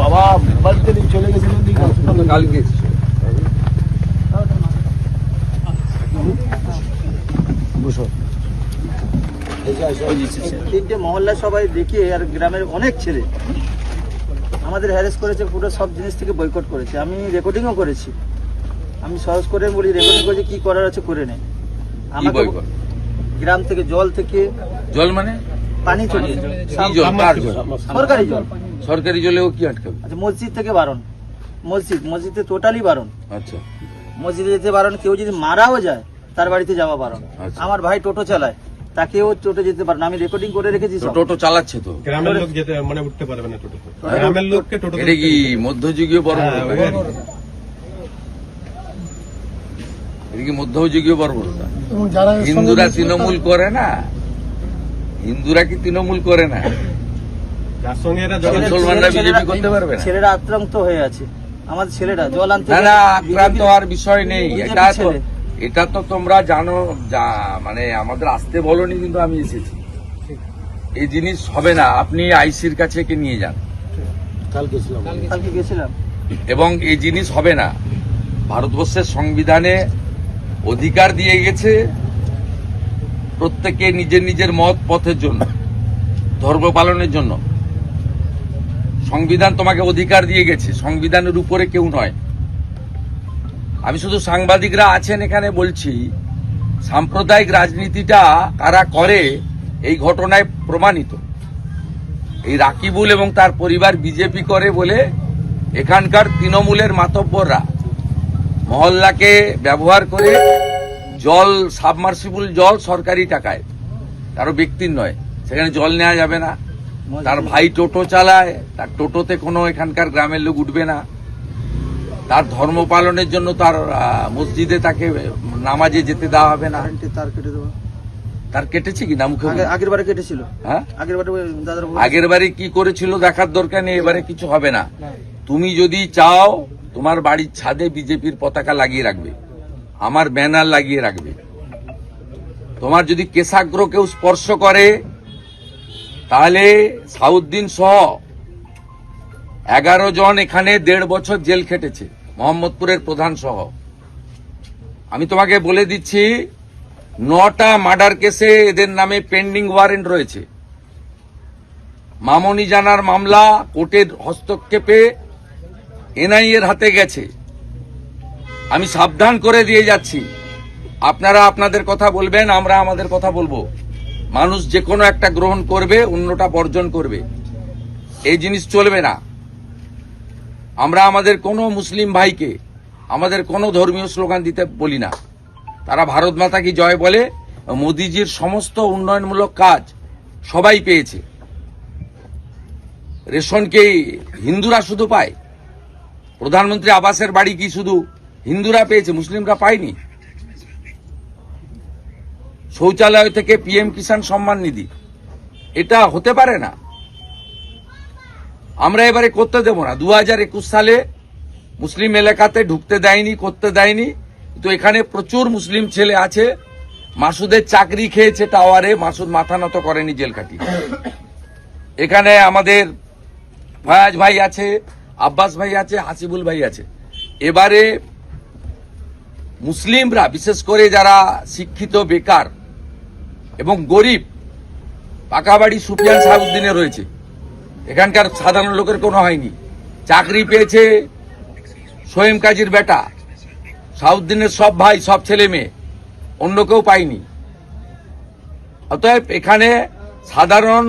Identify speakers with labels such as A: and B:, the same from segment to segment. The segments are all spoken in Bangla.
A: বাবা বাড়িতে চলে গেছিলেন
B: কালকে
C: তিনটে মহল্লা সবাই দেখিয়ে আর গ্রামের অনেক ছেলে আমাদের হ্যারেস করেছে, পুরো সব জিনিস থেকে বয়কট করেছে। আমি রেকর্ডিংও করেছি, আমি সহজ করে বলি রেকর্ডিং করেছি, কি করার আছে করে নেই। আমাকে গ্রাম থেকে জল
B: মানে
C: পানি চলে, সরকারি জল।
B: সরকারি জলেও কি আটকাবে?
C: আচ্ছা, মসজিদ থেকে বারণ, মসজিদে টোটালি বারণ।
B: আচ্ছা,
C: মসজিদে যেতে বারণ, কেউ যদি মারাও যায় তার বাড়িতে যাওয়া বারণ। আমার ভাই টোটো চালায়, তাকেও টোটো যেতে পারে না, আমি রেকর্ডিং করে রেখেছি।
B: টোটো চালাচ্ছে তো
A: গ্রামের লোক যেতে মানে উঠতে পারবে না টোটো, গ্রামের লোককে টোটো।
B: এটা কি মধ্যযুগীয় বর্বরতা? এটা কি মধ্যযুগীয় বর্বরতা? হিন্দুরা তৃণমূল করে না? হিন্দুরা কি তৃণমূল করে না?
A: যার সঙ্গে এরা
B: মুসলমানরা বিজেপি করতে পারবে না?
C: ছেলেরা আক্রান্ত হয়ে আছে, আমাদের ছেলেরা জল আনতে।
B: না, আক্রান্ত হওয়ার বিষয় নেই। এটা তো তোমরা জানো, মানে আমাদের আসতে বলনি, কিন্তু আমি এসেছি। এই জিনিস হবে না। আপনি আইসির কাছে কে নিয়ে যান,
C: কালকে গেছিলাম,
B: এবং এই জিনিস হবে না। ভারতবর্ষের সংবিধানে অধিকার দিয়ে গেছে প্রত্যেকে নিজের নিজের মত পথের জন্য, ধর্ম পালনের জন্য। সংবিধান তোমাকে অধিকার দিয়ে গেছে, সংবিধানের উপরে কেউ নয়। আমি শুধু সাংবাদিকরা আছেন এখানে বলছি, সাম্প্রদায়িক রাজনীতিটা কারা করে এই ঘটনায় প্রমাণিত। এই রাকিবুল এবং তার পরিবার বিজেপি করে বলে এখানকার তৃণমূলের মাতব্বররা মহল্লাকে ব্যবহার করে জল, সাবমার্সিবল জল সরকারি টাকায়, কারো ব্যক্তির নয়, সেখানে জল নেওয়া যাবে না। তার ভাই টোটো চালায়, তার টোটোতে কোনো এখানকার গ্রামের লোক উঠবে না। তার ধর্ম পালনের জন্য তার মসজিদে তাকে নামাজে যেতে দেওয়া হবে না। তার কেটেছে কি না? মুখে
C: আগের বারে কেটেছিল।
B: হ্যাঁ,
C: আগের
B: বারে কি করেছিল দেখার দরকার নেই, এবারে কিছু হবে না। তুমি যদি চাও তোমার বাড়ির ছাদে বিজেপির পতাকা লাগিয়ে রাখবে, আমার ব্যানার লাগিয়ে রাখবে। তোমার যদি কেশাগ্র কেউ স্পর্শ করে তাহলে সাউদ্দিন সহ 11 জন এখানে 1.5 বছর জেল খেটেছে, মোহাম্মদপুরের প্রধান সহ। আমি তোমাকে বলে দিচ্ছি, 9টা মার্ডার কেসে এদের নামে পেন্ডিং ওয়ারেন্ট রয়েছে। মামনি জানার মামলা কোর্টের হস্তক্ষেপে এনআইএ এর হাতে গেছে। আমি সাবধান করে দিয়ে যাচ্ছি, আপনারা আপনাদের কথা বলবেন, আমরা আমাদের কথা বলবো। মানুষ যে কোনো একটা গ্রহণ করবে, অন্যটা বর্জন করবে, এই জিনিস চলবে না। আমরা আমাদের কোনো মুসলিম ভাইকে আমাদের কোনো ধর্মীয় স্লোগান দিতে বলি না। তারা ভারত মাতা কি জয় বলে, মোদিজির সমস্ত উন্নয়নমূলক কাজ সবাই পেয়েছে। রেশনকে হিন্দুরা শুধু পায়, প্রধানমন্ত্রী আবাসের বাড়ি কি শুধু হিন্দুরা পেয়েছে, মুসলিমরা পায়নি। শৌচালয় থেকে পিএম কিষাণ সম্মান নিধি, এটা হতে পারে না। আমরা এবারে করতে দেব না। 2021 সালে মুসলিম এলাকাতে ঢুকতে দেয়নি, করতে দেয়নি, তো এখানে প্রচুর মুসলিম ছেলে আছে। মাসুদের চাকরি খেয়েছে টাওয়ারে, মাসুদ মাথা নত করেনি, জেল কাটি। এখানে আমাদের ফয়াজ ভাই আছে, আব্বাস ভাই আছে, হাসিবুল ভাই আছে। এবারে মুসলিমরা, বিশেষ করে যারা শিক্ষিত, বেকার এবং গরিব, পাকা বাড়ি সুফিয়ান সাহাবুদ্দিনে রয়েছে, এখানকার সাধারণ লোকের কোনো হয়নি। চাকরি পেয়েছে সোহেম কাজীর বেটা, সাহাবুদ্দিনের সব ভাই, সব ছেলে মেয়ে, অন্য কেউ পায়নি। অতএব এখানে সাধারণ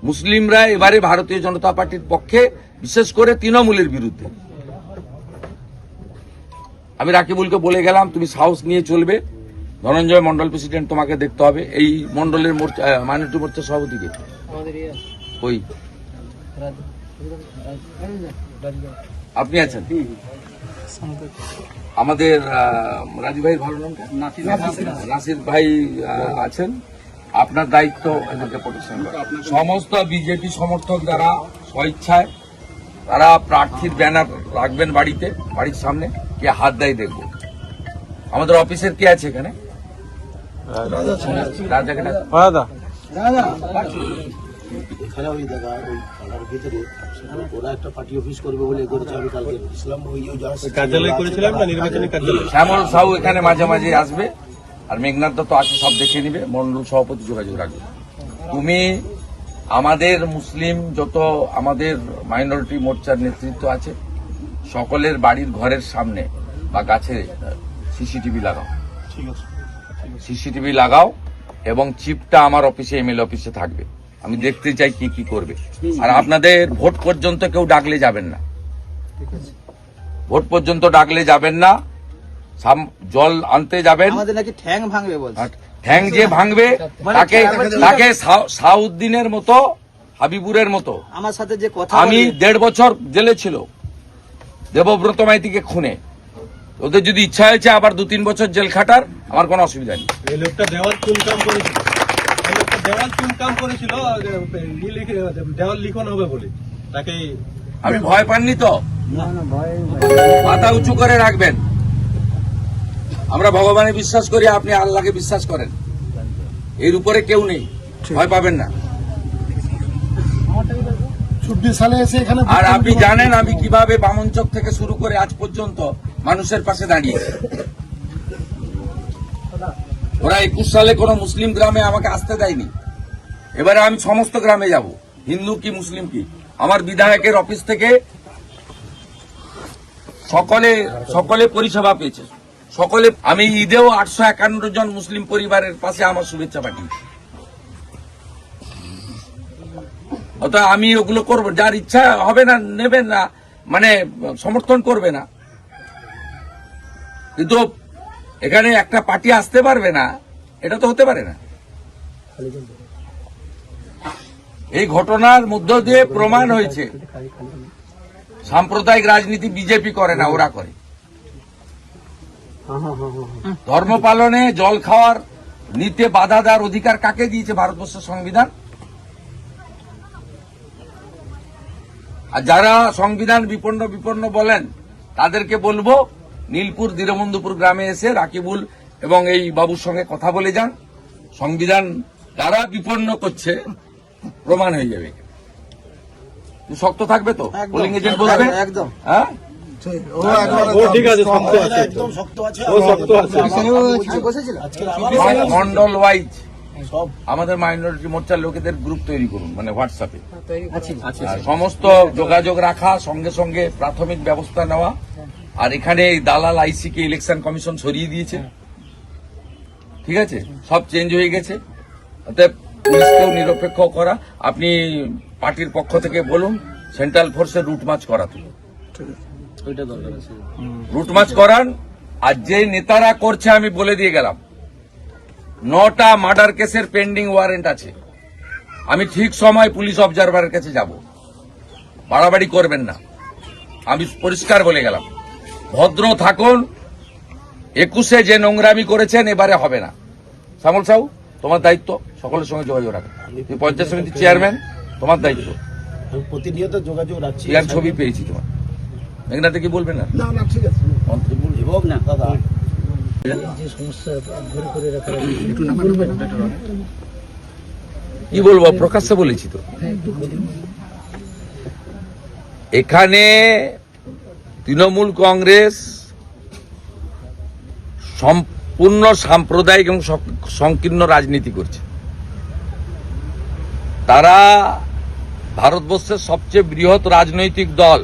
B: মুসলিমরা এবারে ভারতীয় জনতা পার্টির পক্ষে, বিশেষ করে তৃণমূলের বিরুদ্ধে। আমি রাকিবুলকে বলে গেলাম, তুমি সাহস নিয়ে চলবে। ধনঞ্জয় মন্ডল প্রেসিডেন্ট, তোমাকে দেখতে হবে। এই মন্ডলের মাইনরিটি মোর্চার সভাপতিকে ওই আপনি আছেন, আমাদের রাজু ভাই ভালো নাম নাসির ভাই আছেন। আপনার দায়িত্ব এদেরকে প্রোটেকশন করা। সমস্ত বিজেপি সমর্থক যারা স্বইচ্ছায়, তারা প্রার্থীর ব্যানার রাখবেন বাড়িতে, বাড়ির সামনে। কে হাত দেয় দেখবো। আমাদের অফিসের কে আছে এখানে? রাজাকে
D: এখানে ওই দেখা ওই পাড়ার ভিতরে ওরা একটা পার্টি অফিস করবে বলে করেছে। আমি কালকে ইসলাম
A: কার্যালয় করেছিলাম না, নির্বাচনী কার্যালয়।
B: শ্যামল সাহু এখানে মাঝে মাঝে আসবে, আর মেঘনাথ দত্ত আসে, সব দেখে নিবে, মন্ডল সভাপতি যোগাযোগ রাখবে। তুমি আমাদের মুসলিম যত আমাদের মাইনরিটি মোর্চার নেতৃত্ব আছে, সকলের বাড়ির ঘরের সামনে বা গাছে সিসিটিভি লাগাও,
D: ঠিক আছে,
B: সিসিটিভি লাগাও, এবং চিপটা আমার অফিসে এমএলএ অফিসে থাকবে। আমি দেখতে চাই কি কি করবে। আর আপনাদের ভোট পর্যন্ত কেউ ডাকলে যাবেন না, ভোট পর্যন্ত ডাকলে যাবেন না। জল আনতে যাবেন,
C: আমাদের নাকি ঠ্যাং ভাঙবে বলছে।
B: আর ঠ্যাং যে ভাঙবে তাকে তাকে সাউদ্দিনের মতো, হাবিবুরের মতো।
C: আমার সাথে যে কথা
B: আমি 1.5 বছর জেলে ছিল দেবব্রত মাইতিকে খুনে। ওদের যদি ইচ্ছা হয়েছে আবার 2-3 বছর জেল খাটার, আমার কোনো অসুবিধা নেই।
A: এই লোকটা দেওয়াল চুনকাম করেছিল, এই লোকটা দেওয়াল চুনকাম করেছিল, দেওয়াল লিখন হবে বলে তাকে।
B: আমি ভয় পাননি তো, মাথা উঁচু করে রাখবেন। আমরা ভগবানে বিশ্বাস করি, আপনি আল্লাহকে বিশ্বাস করেন, এর উপরে কেউ নেই, ভয় পাবেন না।
D: 24 সালে এসে এখানে
B: আর আপনি জানেন আমি কিভাবে বামনচক থেকে শুরু করে আজ পর্যন্ত মানুষের পাশে দাঁড়িয়েছি। ওরা 21 সালে কোন মুসলিম গ্রামে আমাকে আসতে দেয়নি। এবারে আমি সমস্ত গ্রামে যাব, হিন্দু কি মুসলিম কি। আমার বিধায়কের অফিস থেকে সকলে পরিষেবা পেয়েছে, সকলে। আমি ঈদেও 851 জন মুসলিম পরিবারের পাশে আমার শুভেচ্ছা পাঠিয়েছি। অতএব আমি ওগুলো করবো, যার ইচ্ছা হবে না নেবেন না, মানে সমর্থন করবে না। কিন্তু এখানে একটা পার্টি আসতে পারবে না, এটা তো হতে পারে না। এই ঘটনার মধ্য দিয়ে প্রমাণ হয়েছে সাম্প্রদায়িক রাজনীতি বিজেপি করে না, ওরা করে। ধর্ম পালনে, জল খাওয়ার, নিতে বাধা দেওয়ার অধিকার কাকে দিয়েছে ভারতবর্ষের সংবিধান? আর যারা সংবিধান বিপন্ন বলেন, তাদেরকে বলবো নীলপুর দীনবন্ধুপুর গ্রামে এসে রাকিবুল এবং এই বাবুর সঙ্গে কথা বলে যান। সংবিধান যারা বিপন্ন করছে প্রমাণ হয়ে যাবে। শক্ত থাকবে তো, পোলিং এজেন্ট বলবে
C: একদম।
B: হ্যাঁ,
A: ও ঠিক আছে, শক্ত আছে,
D: একদম শক্ত আছে।
A: ও শক্ত আছে।
C: বসেছিল
D: আজকে আমার
B: মন্ডল ওয়াইজ
D: সব
B: আমাদের মাইনরিটি মোর্চার লোকেদের গ্রুপ তৈরি করুন, মানে হোয়াটসঅ্যাপে। আর সমস্ত যোগাযোগ রাখা, সঙ্গে সঙ্গে প্রাথমিক ব্যবস্থা নেওয়া। আর এখানে এই দালাল আইসিকে ইলেকশন কমিশন সরিয়ে দিয়েছে, ঠিক আছে, সব চেঞ্জ হয়ে গেছে। অতএব পুলিশকেও নিরপেক্ষ করা। আপনি পার্টির পক্ষ থেকে বলুন সেন্ট্রাল ফোর্সের রুট মার্চ করাতে, রুট মার্চ করান। আর যে নেতারা করছে আমি বলে দিয়ে গেলাম, 9টা মার্ডার কেসের পেন্ডিং ওয়ারেন্ট আছে। আমি ঠিক সময় পুলিশ অবজারভারের কাছে যাব, বাড়াবাড়ি করবেন না, আমি পরিষ্কার বলে গেলাম। ভদ্র থাকুন, 21-এ যে নোংরামি করেছেন এবারে হবে না। শ্যামল সাহু, তোমার দায়িত্ব সকলের সঙ্গে যোগাযোগ রাখা। তুমি পঞ্চায়েত সমিতির চেয়ারম্যান, তোমার দায়িত্ব।
D: আমি প্রতিনিয়ত যোগাযোগ রাখছি।
B: ইয়ার ছবি পেয়েছি তোমার। মেঘনাতে কি বলবেন না?
D: না ঠিক আছে,
B: মন্ত্রী বলবে।
D: এবং না দাদা
B: কি বলবো, প্রকাশ্যে বলেছি তো। এখানে তৃণমূল কংগ্রেস সম্পূর্ণ সাম্প্রদায়িক এবং সংকীর্ণ রাজনীতি করছে। তারা ভারতবর্ষের সবচেয়ে বৃহৎ রাজনৈতিক দল,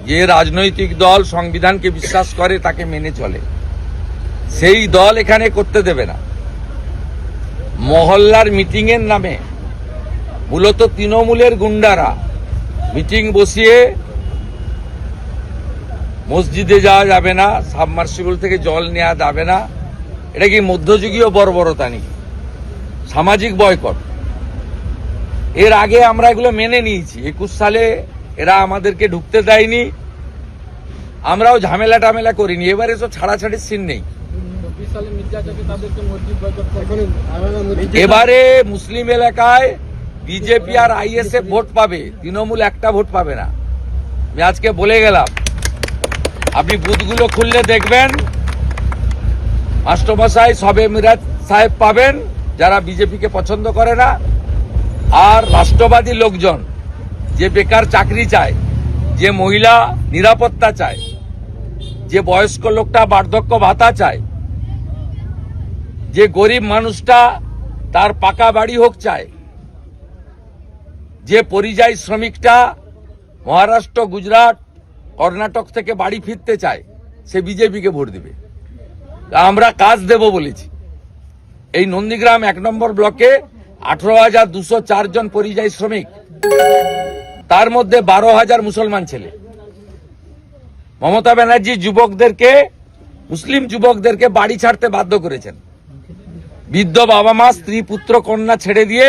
B: যে রাজনৈতিক দল সংবিধানকে বিশ্বাস করে, তাকে মেনে চলে, সেই দল এখানে করতে দেবে না। মহল্লার মিটিং এর নামে মূলত তৃণমূলের গুন্ডারা মিটিং বসিয়ে মসজিদে যাওয়া যাবে না, সাবমার্সিবল থেকে জল নেওয়া যাবে না। এটা কি মধ্যযুগীয় বর্বরতা নাকি? সামাজিক বয়কট। এর আগে আমরা এগুলো মেনে নিয়েছি। 21 সালে এরা আমাদেরকে ঢুকতে দেয়নি, আমরাও ঝামেলা টামেলা করিনি। এবারে তো ছাড়াছাড়ির সিন নেই। এবারে মুসলিম এলাকায় বিজেপি আর আইএসএফ ভোট পাবে, তৃণমূল একটা ভোট পাবে না। আমি আজকে বলে গেলাম, আপনি বুথগুলো খুললে দেখবেন মাস্টারমশাই সবে মিরাজ সাহেব পাবেন, যারা বিজেপিকে পছন্দ করে না। আর রাষ্ট্রবাদী লোকজন যে বেকার চাকরি চায়, যে মহিলা নিরাপত্তা চায়, যে বয়স্ক লোকটা বার্ধক্য ভাতা চায়, যে গরিব মানুষটা তার পাকা বাড়ি হোক চায়, যে পরিযায়ী শ্রমিকটা মহারাষ্ট্র, গুজরাট, কর্ণাটক থেকে বাড়ি ফিরতে চায়, সে বিজেপিকে ভোট দেবে। আমরা কাজ দেব বলেছি। এই নন্দীগ্রাম 1 নম্বর ব্লকে 18,204 জন পরিযায়ী শ্রমিক, তার মধ্যে 12,000 মুসলমান ছেলে। মমতা ব্যানার্জি মুসলিম যুবকদেরকে বাড়ি ছাড়তে বাধ্য করেছেন। বৃদ্ধ বাবা মা, স্ত্রী, পুত্র, কন্যা ছেড়ে দিয়ে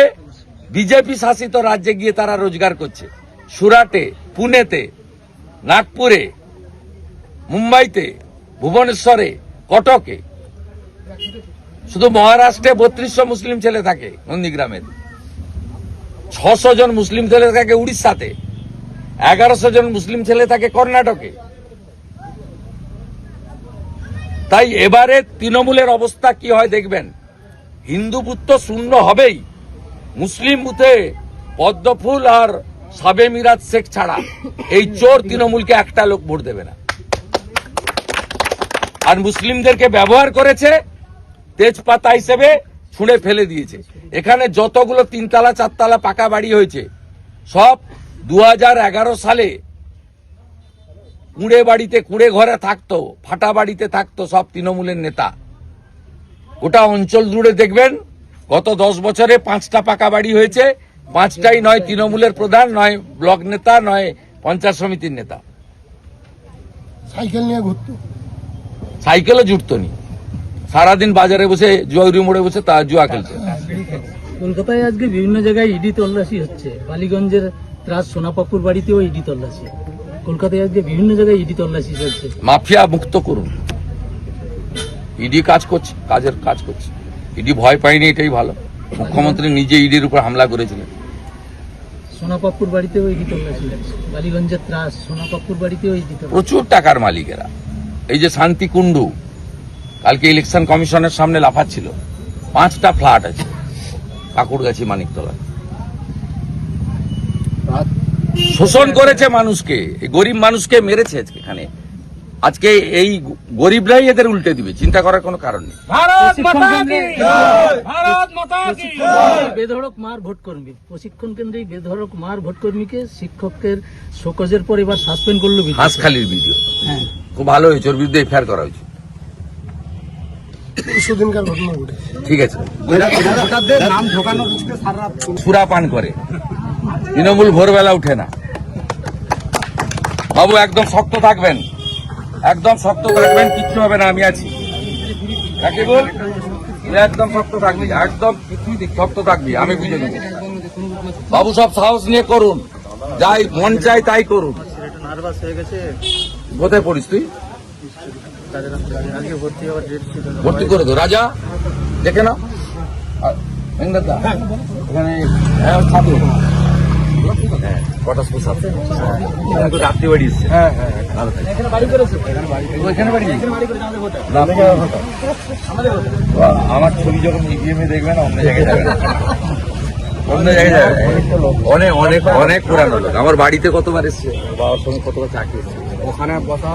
B: বিজেপি শাসিত রাজ্যে গিয়ে তারা রোজগার করছে। সুরাটে, পুনেতে, নাগপুরে, মুম্বাইতে, ভুবনেশ্বরে, কটকে। শুধু মহারাষ্ট্রে 3200 মুসলিম ছেলে থাকে নন্দীগ্রামের, 600 জন মুসলিম ছেলে থাকে উড়িষ্যাতে, 1100 জন মুসলিম ছেলে থাকে কর্ণাটকে। তাই এবারে তৃণমূলের অবস্থা কি হয় দেখবেন। হিন্দু বুথ তো শূন্য হবেই, মুসলিম বুথে পদ্মফুল আর সাবে মিরাজ শেখ ছাড়া এই চোর তৃণমূলকে একটা লোক ভোট দেবে না। আর মুসলিমদেরকে ব্যবহার করেছে তেজপাতা হিসেবে, ছুঁড়ে ফেলে দিয়েছে। এখানে যতগুলো 3 তলা 4 তলা পাকা বাড়ি হয়েছে সব 2011 সালে কুঁড়ে ঘরে থাকতো, ফাটা বাড়িতে থাকতো সব তৃণমূলের নেতা। গোটা অঞ্চল জুড়ে দেখবেন গত 10 বছরে 5টা পাকা বাড়ি হয়েছে, 5টাই নয় তৃণমূলের প্রধান, নয় ব্লক নেতা, নয় পঞ্চায়েত সমিতির নেতা।
E: সাইকেল নিয়ে ঘুরতো,
B: সাইকেলও জুটতো নি, সারাদিন বাজারে বসে জুয়ারি মোড়ে বসে তা জুয়া খেলছে।
F: কলকাতায় আজকে বিভিন্ন জায়গায় ইডি তল্লাশি হচ্ছে, বালিগঞ্জের ত্রাস সোনাপাপুর বাড়িতেও ইডি তল্লাশি। কলকাতায় আজকে বিভিন্ন জায়গায় ইডি তল্লাশি চলছে।
B: মাফিয়া মুক্ত করুন। ইডি কাজ করছে। ইডি ভয় পায়নি, এটাই ভালো। মুখ্যমন্ত্রী নিজে ইডির উপর হামলা করেছিলেন।
F: সোনাপাপুর বাড়িতেও ইডি তল্লাশি হচ্ছে, বালিগঞ্জের ত্রাস সোনাপাপুর বাড়িতেও ইডি তল্লাশি।
B: প্রচুর টাকার মালিকেরা। এই যে শান্তি কুণ্ডু কালকে ইলেকশন কমিশনের সামনে লাফাচ্ছিল, 5টা ফ্ল্যাট আছে কাকুরগাছি, মানিকতলা। শোষণ করেছে মানুষকে, গরিব মানুষকে মেরেছে। এখানে আজকে এই গরিবরাই এদের উল্টে দিবে, চিন্তা করার কোনো কারণ নেই।
F: বেধড়ক মার ভোটকর্মী, প্রশিক্ষণ কেন্দ্রে বেধড়ক মার ভোটকর্মীকে শিক্ষকের শোকজের পর এবার সাসপেন্ড করলো।
B: হাঁসখালির ভিডিও খুব ভালো হয়েছে, ওর বিরুদ্ধে এফআইআর করা হয়েছে।
E: সেদিনকার ঘটনা ঘটে।
B: ঠিক আছে, সুরা পান করে, তৃণমূল ভোরবেলা উঠে না। বাবু একদম শক্ত থাকবেন, কিচ্ছু হবে না, আমি আছি। একদম শক্ত থাকবি, শক্ত থাকবি, আমি বুঝে নেব। বাবু সব সাহস নিয়ে করুন, যাই মন চাই তাই করুন।
C: নার্ভাস হয়ে গেছে।
B: কোথায় পড়িস তুই?
C: আজকে ভর্তি হওয়ার ডেট ছিল।
B: ভর্তি করে দো, রাজা দেখে না এখানে ছাত্র কটা স্কুল ছাত্র রাত্রি বাড়ি এসছে। আমার ছবি যখন ইভিএমে দেখবে না, অন্য জায়গায় যাবে না, অনেক পুরানো লোক। আমার বাড়িতে কতবার এসছে, বাবার সঙ্গে কতবার চাকরি এসছে, ওখানে বসা